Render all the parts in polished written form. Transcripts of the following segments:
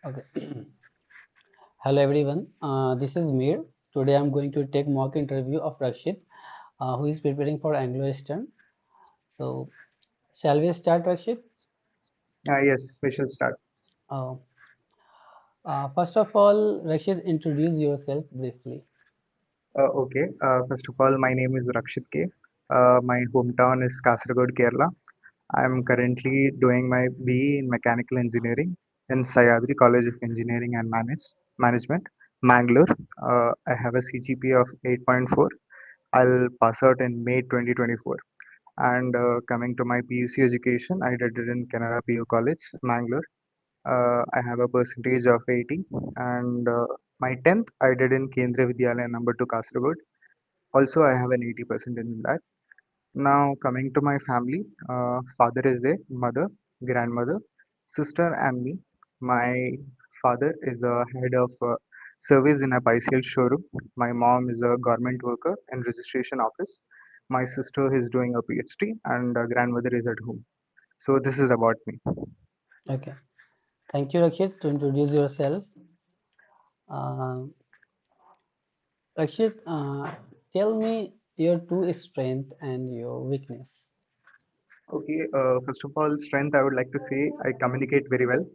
Okay. Hello everyone. This is Mir. Today I'm going to take mock interview of Rakshit, who is preparing for Anglo-Eastern. So, shall we start, Rakshit? Yes, we shall start. Uh, First of all, Rakshit, introduce yourself briefly. Okay. First of all, my name is RAKSHITH K. My hometown is Kasaragod, Kerala. I am currently doing my BE in Mechanical Engineering in Sayadri College of Engineering and Management, Mangalore. I have a CGPA of 8.4. I'll pass out in May 2024. And coming to my PUC education, I did it in Canara PU College, Mangalore. I have a percentage of 80, and my 10th I did in Kendriya Vidyalaya number 2 Kasaragod. Also, I have an 80% in that. Now, coming to my family, father is there, mother, grandmother, sister, and me. My father is the head of service in a bicycle showroom. My mom is a government worker in registration office. My sister is doing a PhD, and grandmother is at home. So, this is about me. Okay. Thank you, Rakshit, to introduce yourself. Uh, Rakshit, tell me your two strength and your weakness. Okay, first of all, strength, I would like to say I communicate very well.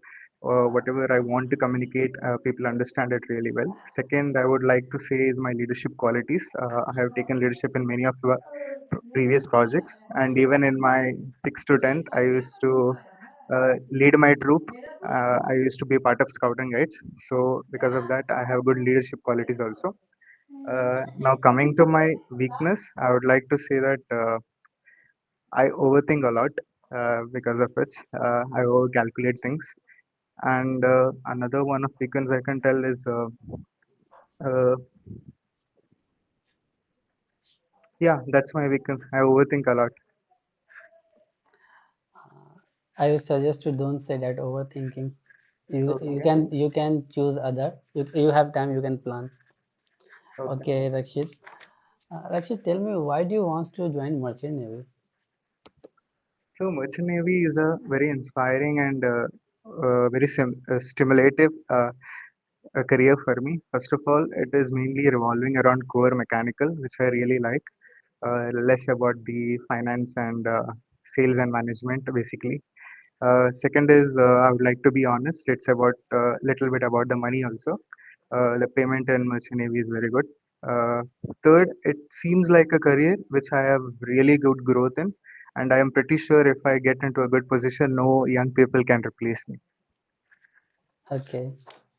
Whatever I want to communicate, people understand it really well. Second, I would like to say is my leadership qualities. I have taken leadership in many of the previous projects, and even in my 6th to 10th, I used to lead my troop. I used to be part of Scout and Guides. So, because of that, I have good leadership qualities also. Now, coming to my weakness, I would like to say that. I overthink a lot because of which I overcalculate things. And another one of weakness I can tell is, uh, yeah, that's my weakness. I overthink a lot. I would suggest to don't say that overthinking. You Okay, can choose other. You have time. You can plan. okay. Okay, Rakshit. Rakshit, tell me why do you want to join Merchant Navy? So Merchant Navy is a very inspiring and very stimulative career for me. First of all, it is mainly revolving around core mechanical, which I really like. Less about the finance and sales and management, basically. Second is I would like to be honest. It's about little bit about the money also. The payment in Merchant Navy is very good. Third, it seems like a career which I have really good growth in, and I am pretty sure if I get into a good position, no young people can replace me. Okay,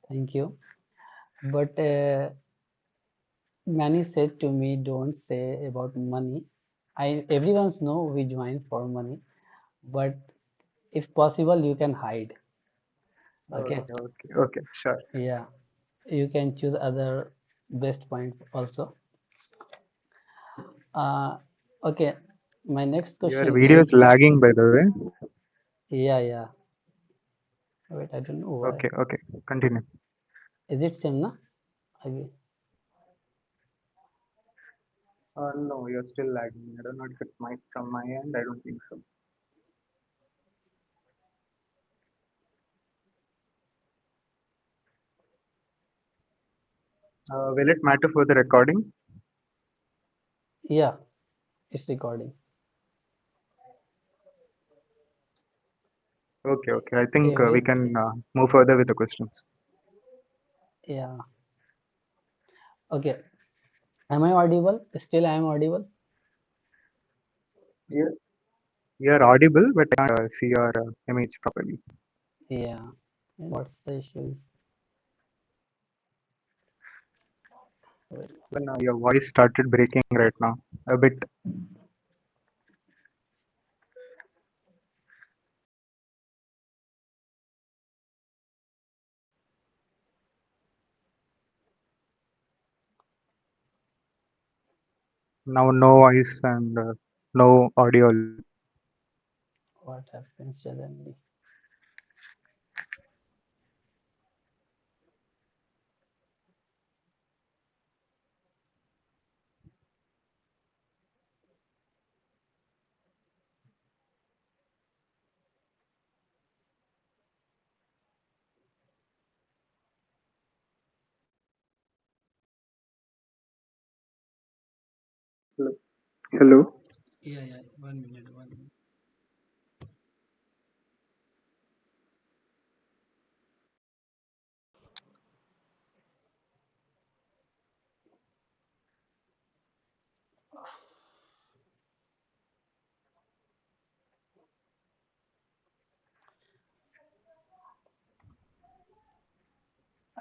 thank you. But many said to me, don't say about money. Everyone's know we join for money, but if possible, you can hide. Okay, Okay, okay, okay, sure. yeah, you can choose other best point also. Uh, okay, my next Your question video is, is lagging, by the way. yeah, yeah. Wait, I don't know why. Okay, okay, continue. Is it same, na? Okay. No, you're still lagging. I don't know if it's my from my end. I don't think so. Will it matter for the recording? Yeah, it's recording. Okay, okay. I think we can Everything. move further with the questions. Yeah. Okay. Am I audible? Still, I am audible. Yeah. You're audible, but I can't see your image properly. Yeah. What's the issue? Wait. When your voice started breaking right now, a bit. Now, no voice and no audio. What happens suddenly? Hello. Yeah, yeah. 1 minute, 1 minute.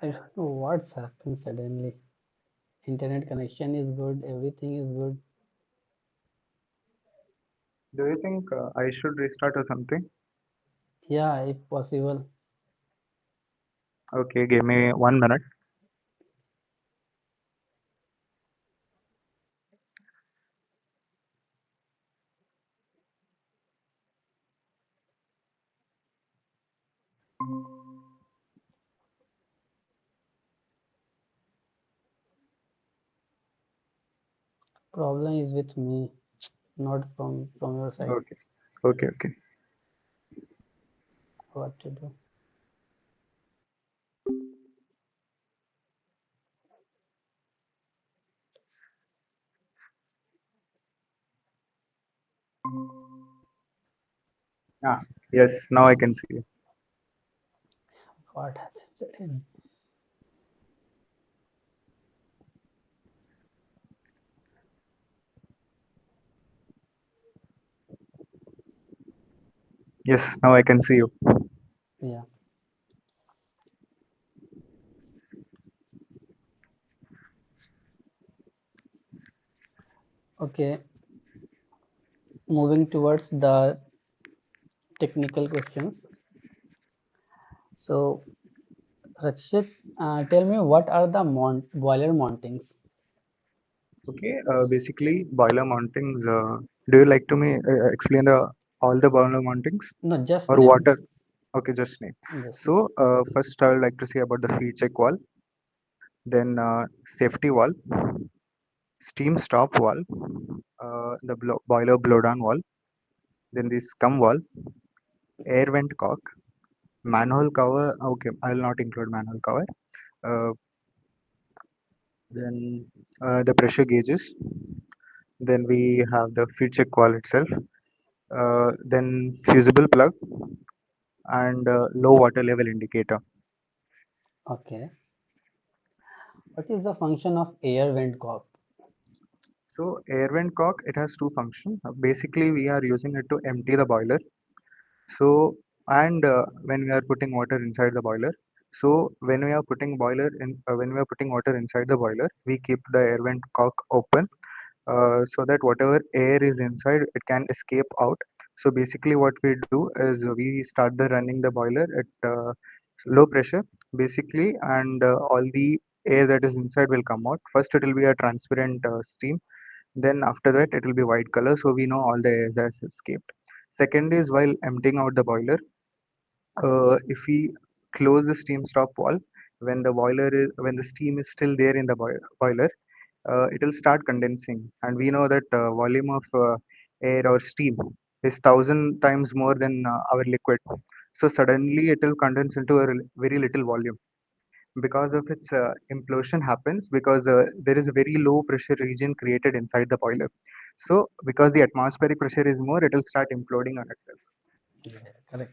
I don't know what's happened suddenly. Internet connection is good, everything is good. Do you think I should restart or something? Yeah, if possible. Okay, give me 1 minute. Problem is with me, not from your side. Okay, okay, okay. What to do? Ah, yes, now I can see you. What happened suddenly? Yes, now I can see you. Yeah. Okay. Moving towards the technical questions. So, Rakshit, tell me what are the boiler mountings? Okay, basically boiler mountings. Do you like to me explain the all the boiler mountings No, just or names. water? Okay, just name. Just name. So first I would like to say about the feed check wall, then safety wall, steam stop wall, the boiler blowdown wall, then the scum wall, air vent cock, manhole cover. Okay, I will not include manhole cover. Uh, then the pressure gauges. Then we have the feed check wall itself. Then fusible plug and low water level indicator. Okay. What is the function of air vent cock? So air vent cock, it has two functions. Basically, we are using it to empty the boiler. So and when we are putting water inside the boiler. So when we are putting water inside the boiler, we keep the air vent cock open so that whatever air is inside it can escape out. So basically what we do is we start the running the boiler at low pressure basically, and all the air that is inside will come out. First it will be a transparent steam, then after that it will be white color, so we know all the air has escaped. Second is while emptying out the boiler, if we close the steam stop wall, when the steam is still there in the boiler, it will start condensing, and we know that volume of air or steam is 1,000 times more than our liquid. So suddenly it will condense into a very little volume. Because of its implosion happens because there is a very low pressure region created inside the boiler. So because the atmospheric pressure is more, it will start imploding on itself. Yeah, correct.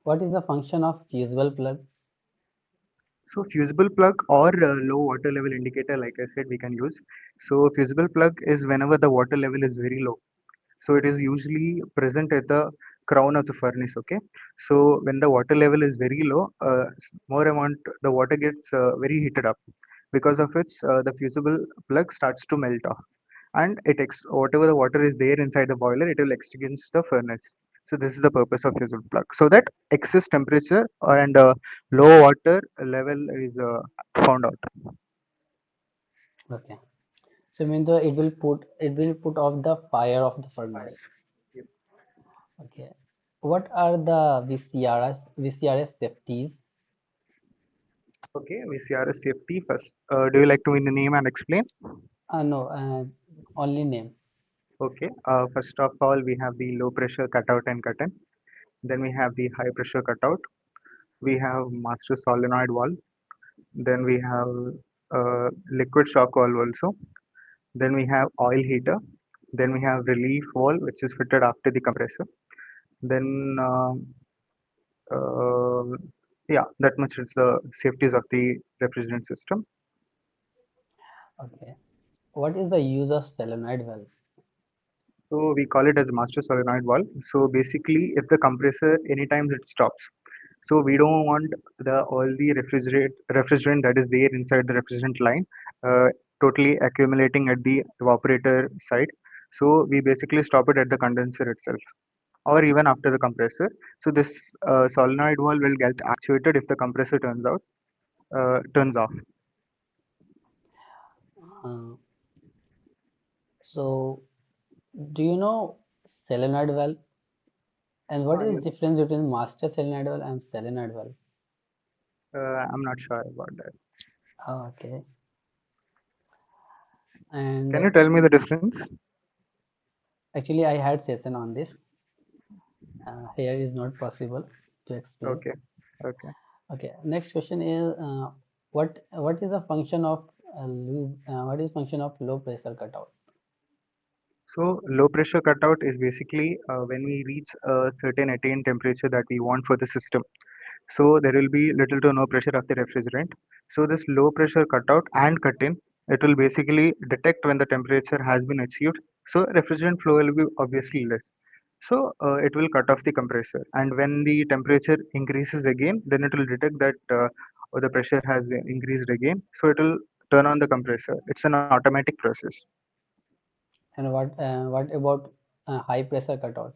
What is the function of fusible plug? So fusible plug or low water level indicator, like I said, we can use. So fusible plug is whenever the water level is very low. So it is usually present at the crown of the furnace. Okay. So when the water level is very low, more amount the water gets very heated up. Because of which the fusible plug starts to melt off, and whatever the water is there inside the boiler, it will extinguish the furnace. So this is the purpose of fusible plug, so that excess temperature and low water level is found out. Okay. So mean the it will put off the fire of the furnace. Fire. Yep. Okay. What are the VCRS safeties? Okay, VCRS safety first. Do you like to name and explain? No, only name. Okay, first of all, we have the low pressure cutout and cut-in. Then we have the high pressure cutout. We have master solenoid valve. Then we have liquid shock valve also. Then we have oil heater. Then we have relief valve, which is fitted after the compressor. Then, uh, yeah, that much is the safeties of the refrigerant system. Okay. What is the use of solenoid valve? So we call it as master solenoid valve. So basically, if the compressor anytime it stops, so we don't want the all the refrigerant that is there inside the refrigerant line uh, totally accumulating at the evaporator side. So we basically stop it at the condenser itself, or even after the compressor. So this solenoid valve will get actuated if the compressor turns off. Uh, so, do you know solenoid valve? And what is Yes, difference between master solenoid valve and solenoid valve? I'm not sure about that. Okay. And Can you tell me the difference? actually, I had session on this. Here is not possible to explain. Okay, okay. Okay. Next question is what is the function of what is function of low pressure cutout? So low pressure cutout is basically when we reach a certain attained temperature that we want for the system. So there will be little to no pressure of the refrigerant. So this low pressure cutout and cut in, it will basically detect when the temperature has been achieved. So refrigerant flow will be obviously less. So it will cut off the compressor. And when the temperature increases again, then it will detect that the pressure has increased again. So it will turn on the compressor. It's an automatic process. And what about high pressure cutout?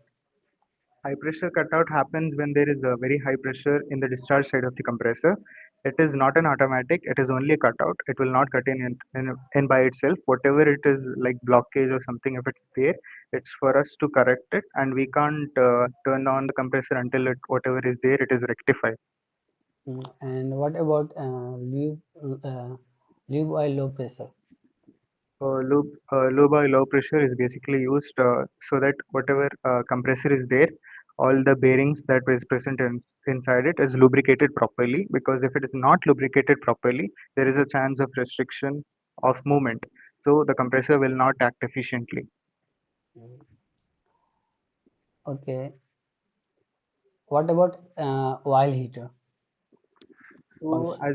High pressure cutout happens when there is a very high pressure in the discharge side of the compressor. It is not an automatic, it is only a cutout. It will not cut in by itself. Whatever it is like blockage or something, if it's there, it's for us to correct it, and we can't turn on the compressor until whatever is there, it is rectified. And what about uh, lube oil low pressure? Low by low pressure is basically used so that whatever compressor is there, all the bearings that is present inside it is lubricated properly. Because if it is not lubricated properly, there is a chance of restriction of movement. So the compressor will not act efficiently. Mm. Okay. What about oil heater? So Function.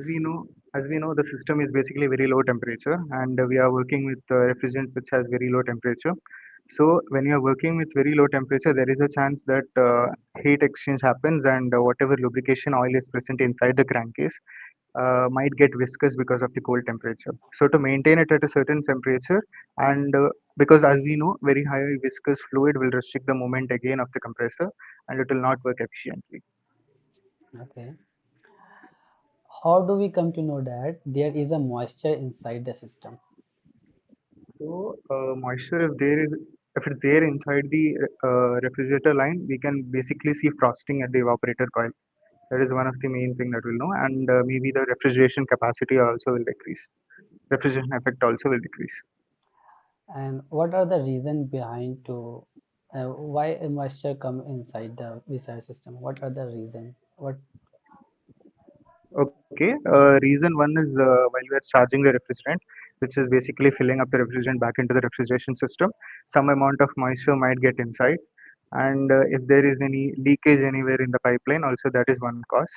as we know, the system is basically very low temperature, and we are working with refrigerant which has very low temperature. So when you are working with very low temperature, there is a chance that heat exchange happens, and whatever lubrication oil is present inside the crankcase might get viscous because of the cold temperature. So to maintain it at a certain temperature, and because as we know, very high viscous fluid will restrict the movement again of the compressor, and it will not work efficiently. Okay. How do we come to know that there is a moisture inside the system? So moisture, if it's there inside the refrigerator line, we can basically see frosting at the evaporator coil. That is one of the main thing that we'll know, and maybe the refrigeration capacity also will decrease. Refrigeration effect also will decrease. And what are the reason behind to why a moisture come inside the viscera system? What are the reason? What Okay, reason one is while we are charging the refrigerant, which is basically filling up the refrigerant back into the refrigeration system, some amount of moisture might get inside, and if there is any leakage anywhere in the pipeline, also that is one cause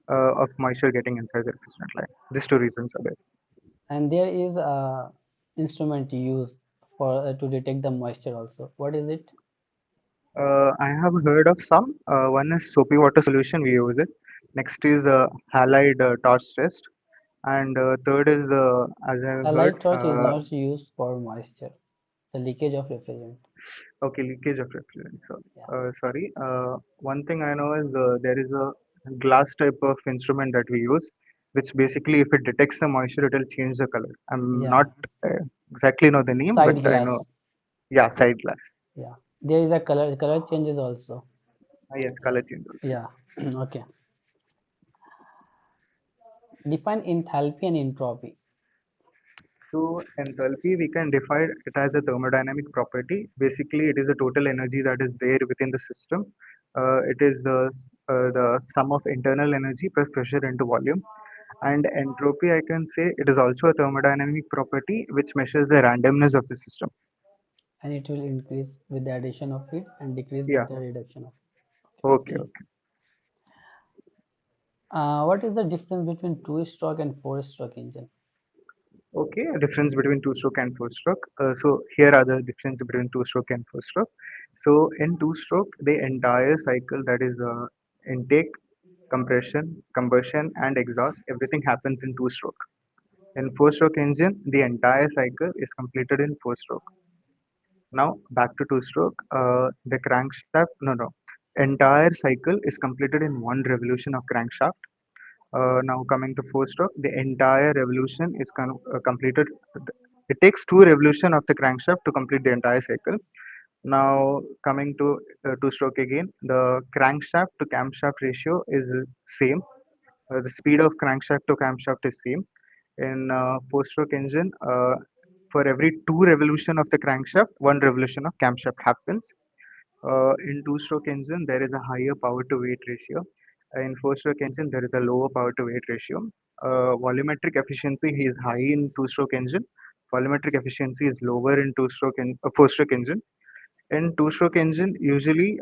of moisture getting inside the refrigerant line. These two reasons are there. and there is a instrument used for to detect the moisture also. What is it? I have heard of some. One is soapy water solution, we use it. Next is halide torch test. And third is, as I've A heard, light torch is not used for moisture, the leakage of refrigerant. okay, leakage of refrigerant. So, Yeah, sorry. One thing I know is there is a glass type of instrument that we use, which basically, if it detects the moisture, it will change the color. I'm yeah. not uh, exactly know the name, but Side I glass. know. Yeah, side glass. Yeah, there is a color changes also. Yes, color change also. Yeah. Okay. Define enthalpy and entropy. So enthalpy, we can define it as a thermodynamic property. Basically, it is the total energy that is there within the system. It is the sum of internal energy plus pressure into volume. And entropy, I can say it is also a thermodynamic property which measures the randomness of the system. and it will increase with the addition of it and decrease Yeah. with the reduction of Okay. it. Okay. What is the difference between two-stroke and four-stroke engine? Okay. Difference between two-stroke and four-stroke. So here are the difference between two-stroke and four-stroke. So in two-stroke, the entire cycle, that is intake, compression, combustion, and exhaust, everything happens in two-stroke. In four-stroke engine, the entire cycle is completed in four-stroke. Now back to two-stroke. The crankshaft, no, entire cycle is completed in one revolution of crankshaft. Now coming to four-stroke, the entire revolution is completed. It takes two revolution of the crankshaft to complete the entire cycle. Now coming to two-stroke again, the crankshaft to camshaft ratio is same. The speed of crankshaft to camshaft is same. In four-stroke engine, for every two revolution of the crankshaft, one revolution of camshaft happens. In two-stroke engine, there is a higher power to weight ratio. In four-stroke engine, there is a lower power to weight ratio. Volumetric efficiency is high in two-stroke engine. Volumetric efficiency is lower in four-stroke engine. In two-stroke engine, usually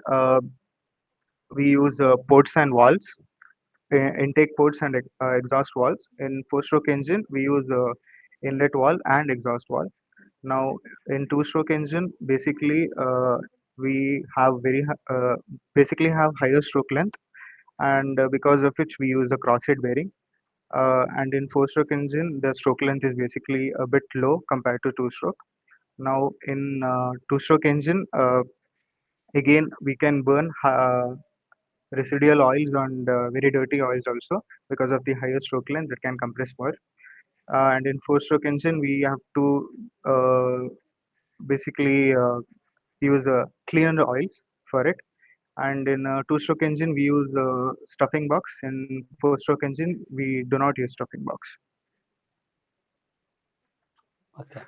we use ports and valves, intake ports and exhaust valves. In four-stroke engine, we use inlet valve and exhaust valve. Now, in two-stroke engine, basically we have basically have higher stroke length, and because of which we use the crosshead bearing. And in four-stroke engine, the stroke length is basically a bit low compared to two-stroke. Now, in two-stroke engine, again we can burn residual oils and very dirty oils also because of the higher stroke length that can compress more. And in four-stroke engine, we have to basically use cleaner oils for it. And in a two-stroke engine, we use stuffing box. In four-stroke engine, we do not use stuffing box. Okay.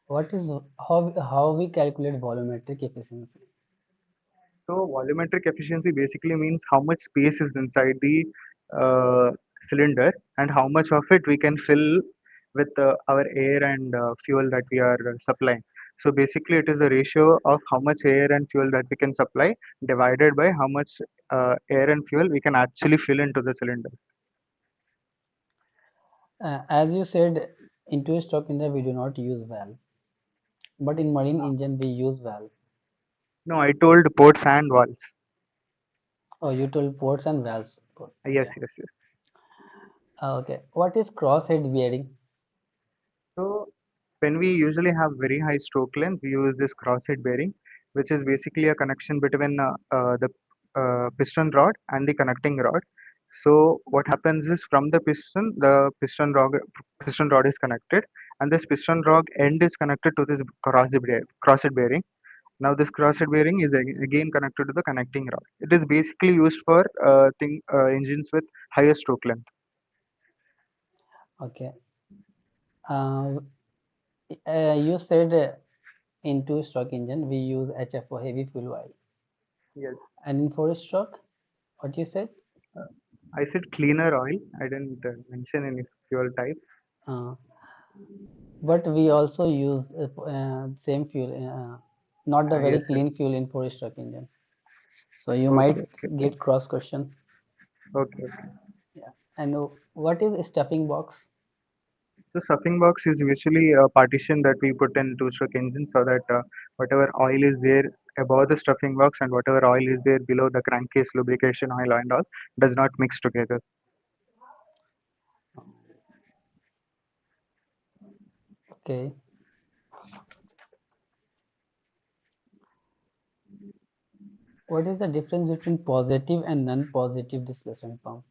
What is how we calculate volumetric efficiency? So volumetric efficiency basically means how much space is inside the uh, cylinder and how much of it we can fill with our air and fuel that we are supplying. So basically, it is a ratio of how much air and fuel that we can supply divided by how much air and fuel we can actually fill into the cylinder. As you said, in two-stroke engine we do not use valve, but in marine engine we use valve. No, I told ports and valves. Oh, you told ports and valves. Both. Yes, Okay. yes, yes. Okay. What is crosshead bearing? So when we usually have very high stroke length, we use this crosshead bearing, which is basically a connection between the piston rod and the connecting rod. So what happens is from the piston rod is connected, and this piston rod end is connected to this crosshead bearing. Now this crosshead bearing is again connected to the connecting rod. It is basically used for engines with higher stroke length. Okay. Uh, you said in two-stroke engine we use HFO, heavy fuel oil, Yes. and in four-stroke, what you said? Uh, I said cleaner oil. I didn't mention any fuel type. Uh, but we also use same fuel, not the very Yes, yes. clean fuel in four-stroke engine. So you might Okay, okay, get cross question. okay, okay. Yeah. And what is stuffing box? So stuffing box is usually a partition that we put in two-stroke engine so that whatever oil is there above the stuffing box and whatever oil is there below the crankcase lubrication oil and all does not mix together. Okay. What is the difference between positive and non-positive displacement pump?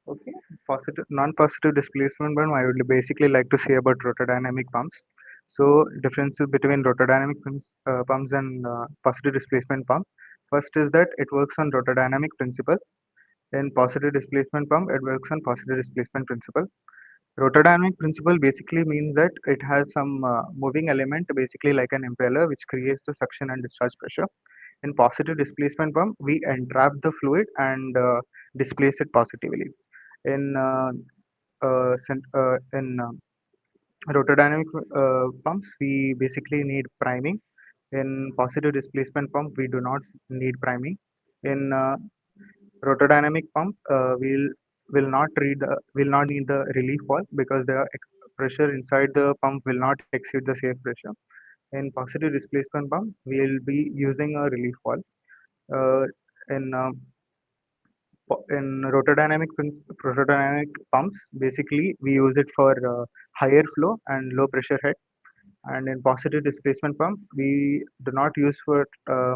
Okay, positive, non-positive displacement pump. I would basically like to say about rotordynamic pumps. So differences between pumps and positive displacement pump. First is that it works on rotordynamic principle. In positive displacement pump, it works on positive displacement principle. Rotordynamic principle basically means that it has some moving element, basically like an impeller, which creates the suction and discharge pressure. In positive displacement pump, we entrap the fluid and displace it positively. In Rotodynamic pumps, we basically need priming. In positive displacement pump, we do not need priming. In rotodynamic pump, will not need the relief valve because the pressure inside the pump will not exceed the safe pressure. In positive displacement pump, we will be using a relief valve. Uh, in in rotodynamic pumps, basically we use it for higher flow and low pressure head. And in positive displacement pump, we do not use for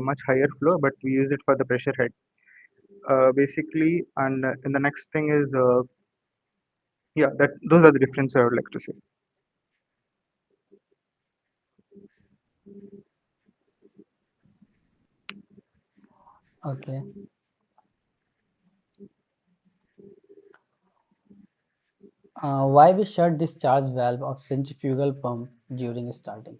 much higher flow, but we use it for the pressure head. Basically, and in the next thing is yeah, that those are the differences I would like to say. Okay. Why we shut discharge valve of centrifugal pump during starting?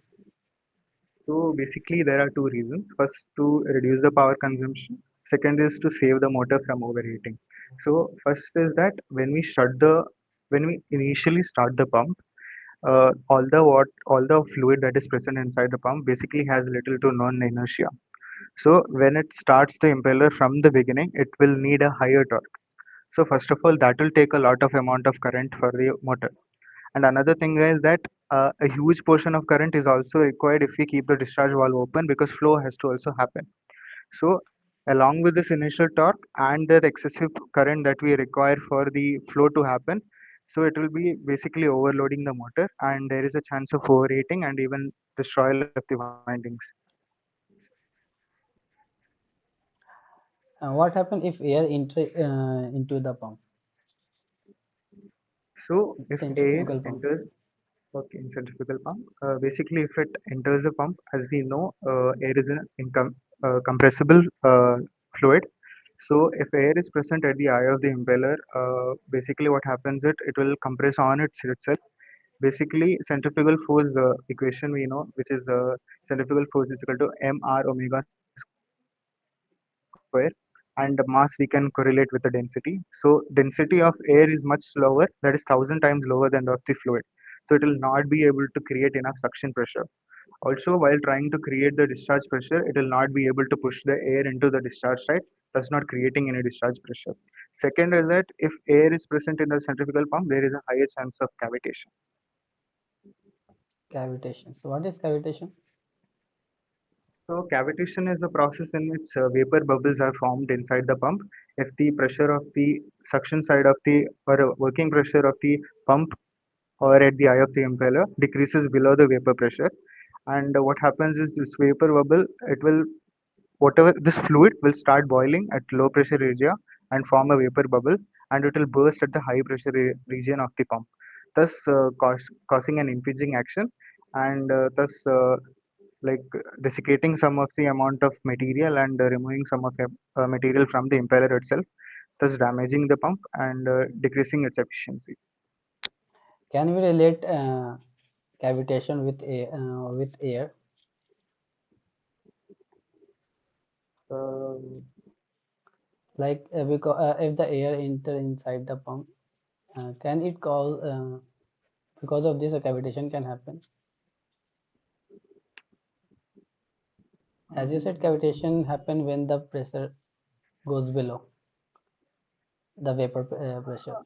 So basically, there are two reasons. First, to reduce the power consumption. Second is to save the motor from overheating. So first is that when we initially start the pump, all the fluid that is present inside the pump basically has little to no inertia. So when it starts the impeller from the beginning, it will need a higher torque. So first of all, that will take a lot of amount of current for the motor. And another thing is that a huge portion of current is also required if we keep the discharge valve open because flow has to also happen. So along with this initial torque and the excessive current that we require for the flow to happen, so it will be basically overloading the motor and there is a chance of overheating and even destroyal of the windings. What happens if air enter into the pump, So if air centrifugal pump? enters, okay, in centrifugal pump, basically if it enters the pump, as we know, air is an compressible fluid. So if air is present at the eye of the impeller, basically what happens is it will compress on itself. Basically, centrifugal force, the equation we know, which is centrifugal force is equal to mr omega square, and the mass we can correlate with the density. So density of air is much slower, that is 1,000 times lower than that of the fluid. So it will not be able to create enough suction pressure. Also, while trying to create the discharge pressure, it will not be able to push the air into the discharge side, thus not creating any discharge pressure. Second is that if air is present in the centrifugal pump, there is a higher chance of cavitation. Cavitation. So what is cavitation? So cavitation is the process in which vapor bubbles are formed inside the pump. If the pressure of the suction side of the or working pressure of the pump or at the eye of the impeller decreases below the vapor pressure, and what happens is this vapor bubble, it will whatever this fluid will start boiling at low pressure area and form a vapor bubble, and it will burst at the high pressure region of the pump, thus causing an impinging action, and thus like desiccating some of the amount of material and removing some of the material from the impeller itself, thus damaging the pump and decreasing its efficiency. Can we relate with air? Um, Like because if the air enter inside the pump, can it cause because of this a cavitation can happen? As you said, cavitation happen when the pressure goes below the vapor pressure.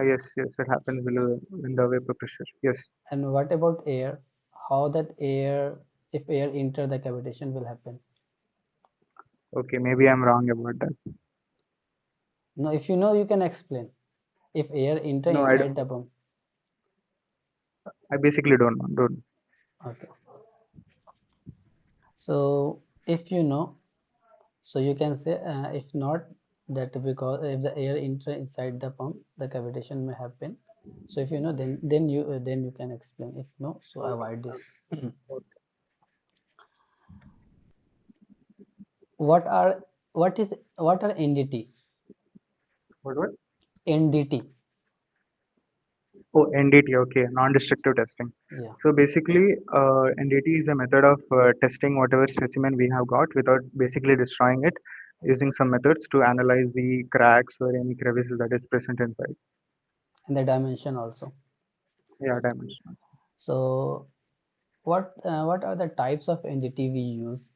yes, yes, it happens below in the vapor pressure. Yes. And what about air? How that air, if air enter the cavitation will happen? Okay, maybe I'm wrong about that. No, if you know, you can explain. If air enter No, inside the pump. I basically don't know. Don't. Okay. So if you know, so you can say if not that because if the air enter inside the pump, the cavitation may happen. So if you know, then you can explain. If no, so Okay. avoid this. Okay. what are what are NDT? What? NDT. Oh, NDT. Okay, non-destructive testing. Yeah. So basically, NDT is a method of testing whatever specimen we have got without basically destroying it, using some methods to analyze the cracks or any crevices that is present inside. And the dimension also. Yeah, dimensional. So what are the types of entity we use?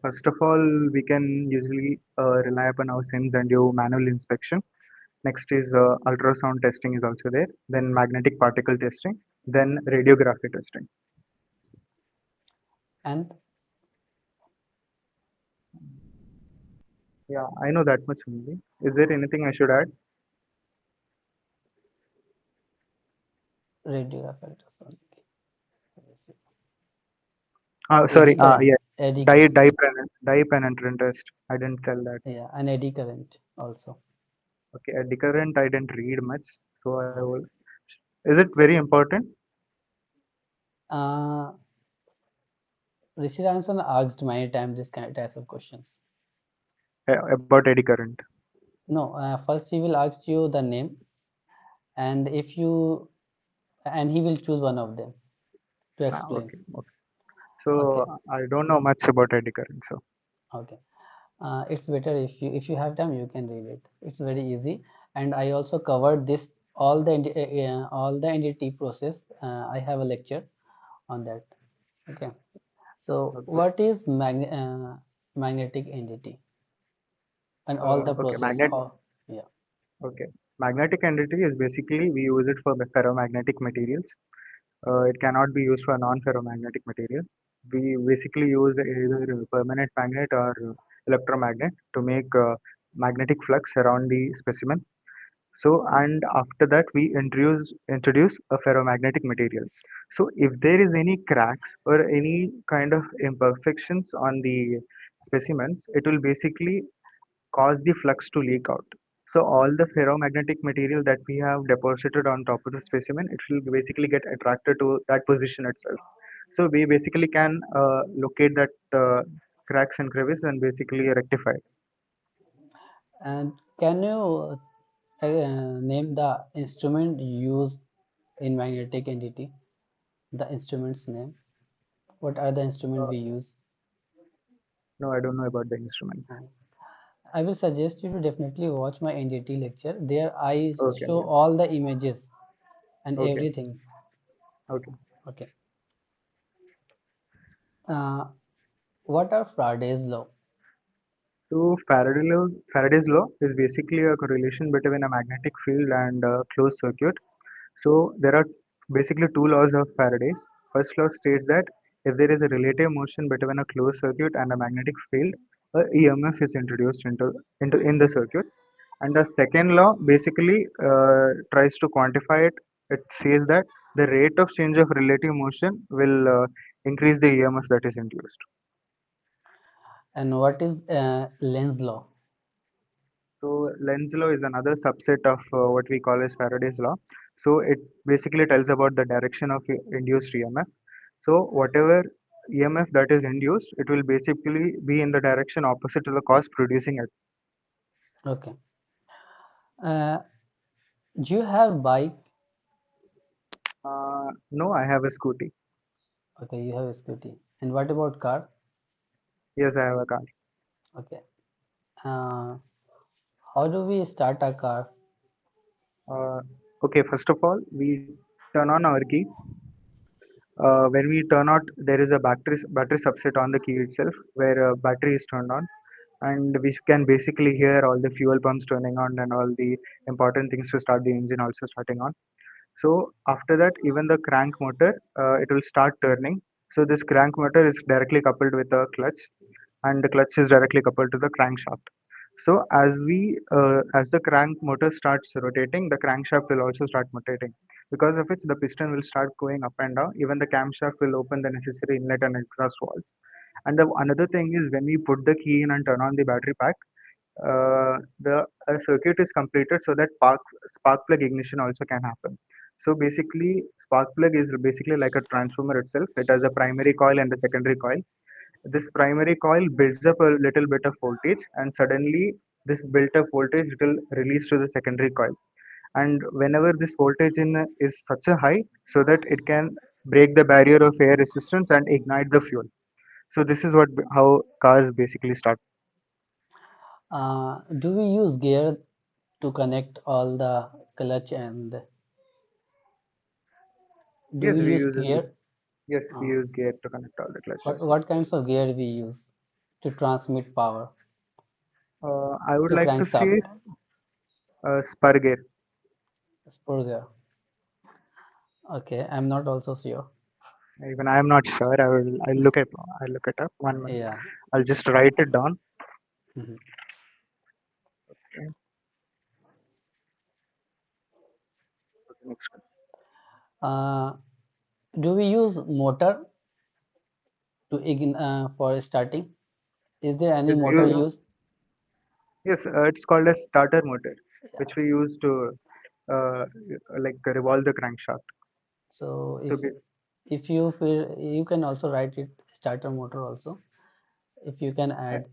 First of all, we can usually rely upon our SIMS and do manual inspection. Next is ultrasound testing is also there. Then magnetic particle testing. Then radiography testing. And Yeah, I know that much only. Is there anything I should add? radiograph ultrasound. Sorry. Eddy current, Yeah. eddy current. Dye penetrant test. I didn't tell that. Yeah, and eddy current also. Okay, at the current I didn't read much, so I will. Is it very important Uh, Rishi Ranson asked many times this kind of types of questions. about eddy current? No, first he will ask you the name, and if you and he will choose one of them to explain. Okay, okay. So Okay, I don't know much about eddy current. So okay. It's better if you have time you can read it. It's very easy, and I also covered this all the NDT process. I have a lecture on that. Okay. So okay, what is magnetic entity and all the okay. process? How? Yeah. Okay, magnetic entity is basically we use it for the ferromagnetic materials. It cannot be used for non-ferromagnetic material. We basically use either a permanent magnet or electromagnet to make magnetic flux around the specimen. So, and after that, we introduce a ferromagnetic material. So, if there is any cracks or any kind of imperfections on the specimens, it will basically cause the flux to leak out. So, all the ferromagnetic material that we have deposited on top of the specimen, it will basically get attracted to that position itself. So, we basically can locate that cracks and crevice and basically rectify it. And can you name the instrument used in magnetic entity? The instrument's name. What are the instruments Uh, we use? no, I don't know about the instruments. Uh, I will suggest you to definitely watch my NDT lecture. There I Okay, show okay, all the images and okay, everything. okay. Okay. Uh, what are Faraday's law? So Faraday's law is basically a correlation between a magnetic field and a closed circuit. So there are basically two laws of Faraday's. First law states that if there is a relative motion between a closed circuit and a magnetic field, a EMF is introduced into in the circuit. And the second law basically tries to quantify it. It says that the rate of change of relative motion will increase the EMF that is induced. And what is Lenz law? So Lenz law is another subset of what we call as Faraday's law. So it basically tells about the direction of induced EMF. So whatever EMF that is induced, it will basically be in the direction opposite to the cause producing it. Okay. Uh, do you have bike? No, I have a scooty. Okay, you have a scooty. And what about car? Yes, I have a car. Okay. Uh, how do we start a car? Uh, okay, first of all, we turn on our key. When we turn out, there is a battery subset on the key itself where a battery is turned on, and we can basically hear all the fuel pumps turning on and all the important things to start the engine also starting on. So after that, even the crank motor, it will start turning. So this crank motor is directly coupled with a clutch, and the clutch is directly coupled to the crankshaft. So as the crank motor starts rotating, the crankshaft will also start rotating. Because of which the piston will start going up and down. Even the camshaft will open the necessary inlet and exhaust valves. And the another thing is when we put the key in and turn on the battery pack, the circuit is completed so that spark plug ignition also can happen. So basically, spark plug is basically like a transformer itself. It has a primary coil and a secondary coil. This primary coil builds up a little bit of voltage, and suddenly this built up voltage will release to the secondary coil. And whenever this voltage is such a high, so that it can break the barrier of air resistance and ignite the fuel. So this is what how cars basically start. Do we use gear to connect all the clutch and Do Yes, we we use use gear? yes, we Uh, use gear to connect all the what clutches. what kinds of gear we use to transmit power I would to like to say crankshaft? spur gear. Spur gear. Okay, I'm not also sure. Even I am not sure. I'll look it up. 1 minute. Yeah. I'll just write it down. Mhm. Okay. Next one. Uh, do we use motor for starting? Is there any Yes, motor used? it's called a starter motor, Yeah. which we use to uh, like revolve the crankshaft. So To be, if you feel, you can also write it starter motor also. If you can I, add.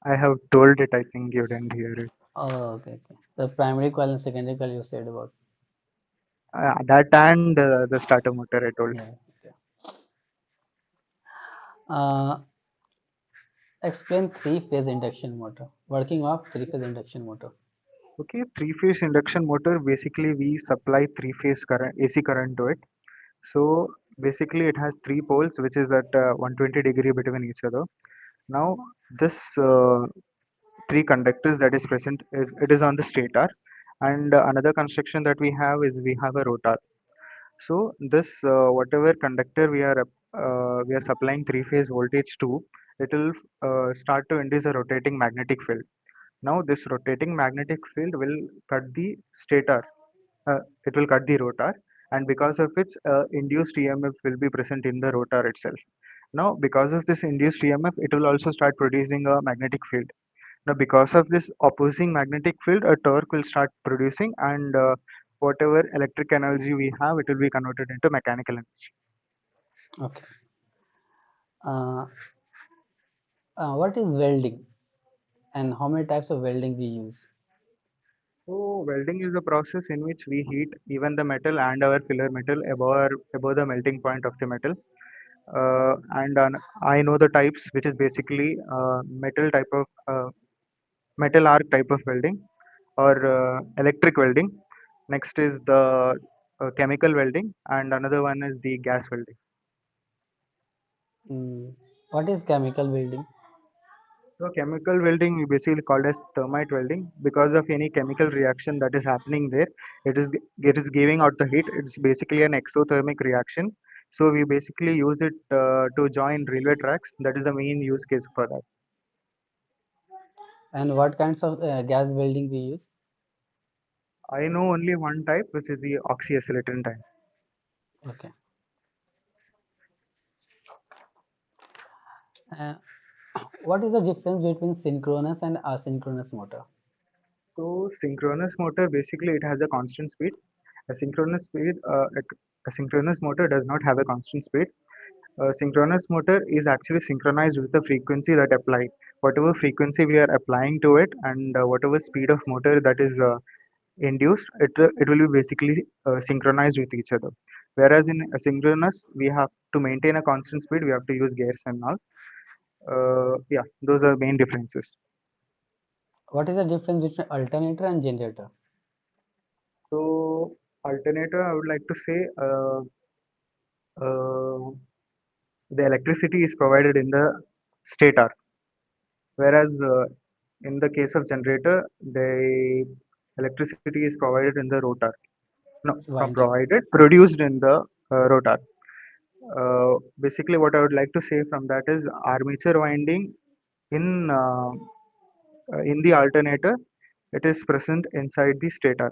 I have told it. I think you didn't hear it. Oh, okay, okay. The primary coil and secondary coil you said about. That and the starter motor I told. Yeah. Okay. Uh, explain three-phase induction motor. Working of three-phase induction motor. Okay, three-phase induction motor. Basically, we supply three-phase current, AC current to it. So basically, it has three poles, which is at 120 degree between each other. Now, this three conductors that is present, it is on the stator, and another construction that we have a rotor. So this whatever conductor we are supplying three-phase voltage to, it will start to induce a rotating magnetic field. Now this rotating magnetic field will cut the stator, it will cut the rotor, and because of which induced EMF will be present in the rotor itself. Now because of this induced EMF, it will also start producing a magnetic field. Now because of this opposing magnetic field, a torque will start producing, and whatever electric energy we have, it will be converted into mechanical energy. Okay. Uh, what is welding and how many types of welding we use? So welding is a process in which we heat even the metal and our filler metal above the melting point of the metal. And I know the types, which is basically metal arc type of welding, or electric welding. Next is the chemical welding, and another one is the gas welding. Mm, what is chemical welding? So chemical welding is basically called as thermite welding because of any chemical reaction that is happening there. It is giving out the heat. It's basically an exothermic reaction. So we basically use it to join railway tracks. That is the main use case for that. And what kinds of gas welding we use? I know only one type, which is the oxyacetylene type. Okay. Uh, what is the difference between synchronous and asynchronous motor? So synchronous motor basically it has a constant speed. A synchronous speed, uh, a, a synchronous motor does not have a constant speed. A synchronous motor is actually synchronized with the frequency that apply. Whatever frequency we are applying to it, and whatever speed of motor that is induced, it will be basically synchronized with each other. Whereas in asynchronous, we have to maintain a constant speed. We have to use gears and all. Yeah, those are main differences. What is the difference between alternator and generator? So alternator, I would like to say uh, the electricity is provided in the stator, whereas in the case of generator, the electricity is provided in the rotor. No, not Winding. provided, produced in the rotor. Basically, what I would like to say from that is armature winding in uh, in the alternator, it is present inside the stator.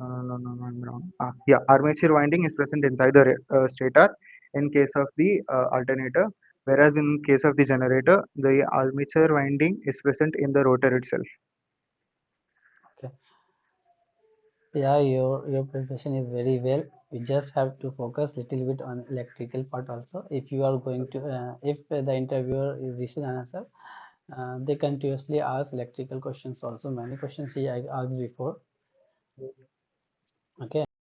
No, I'm wrong. Yeah, armature winding is present inside the stator in case of the alternator, whereas in case of the generator, the armature winding is present in the rotor itself. Okay. Yeah, your presentation is very well. We just have to focus little bit on electrical part also. If you are going to, if the interviewer is receive an answer, they continuously ask electrical questions also. Many questions he I asked before. Okay.